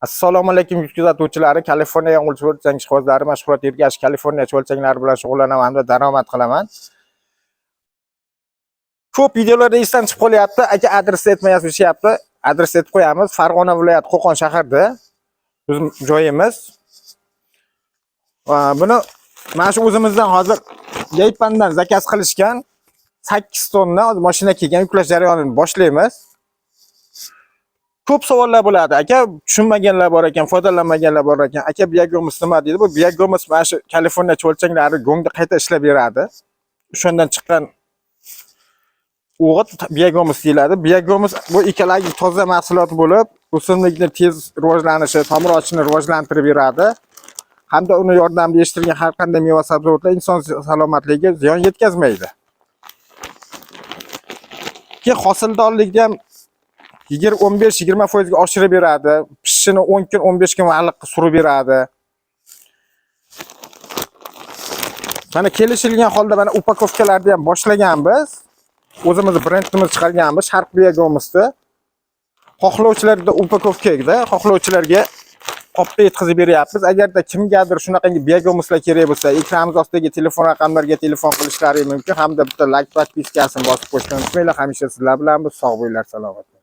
Assalomu alaykum kuzatuvchilari. Kaliforniya yong'oq o'lchang jihozlari mashg'ulot yurgash Kaliforniya o'lchanglari bilan shug'ullanaman hamda daromad qilaman. Ko'p videolarda esdan chiqib qolyapti. Aka adresni aytmayapsiz deyapti. Adres aytib qo'yamiz. Farg'ona viloyati Qo'qon shahrida bizim joyimiz. Buni mana shu o'zimizdan hozir Yaypandan zakaz qilishgan 8 tonna mashina kelgan yuklash jarayonini boshlaymiz. Ko'p savollar bo'ladi. Aka, tushunmaganlar bor ekan, foydalanmaganlar bor ekan. Aka, Biagomus nima deydi? Bu Biagomus mana shu Kaliforniya cho'lchanglari gongda qayta ishlab beradi. O'shandan chiqqan o'g'it Biagomus deyiladi. Biagomus bu ekologik toza mahsulot bo'lib, o'simlikning tez rivojlanishi, tomir ochishini rivojlantirib beradi. Hamda uni yordamida yetishtirilgan har qanday meva sabzavotlar inson salomatligiga ziyon yetkazmaydi. Keyin hosildorlikni ham 15-20% ga oshirib beradi. Pishishini 10 kun, 15 kun vaqtga surib beradi. Mana kelishilgan holda mana upakovkalarni ham boshlaganmiz. O'zimiz brendimiz chiqarganmiz, Sharq Biagomusni. Xohlovchilarga upakovkaga, xohlovchilarga qopda yetkazib beryapmiz. Agarda kimgadir shunaqangi Biagomuslar kerak bo'lsa, ekranimiz ostidagi telefon raqamlariga telefon qilishlari mumkin. Hamda bitta like podpiskasini bosib qo'yishni unutmanglar. Hamisha sizlar bilan biz sog' bo'linglar, salomat bo'ling.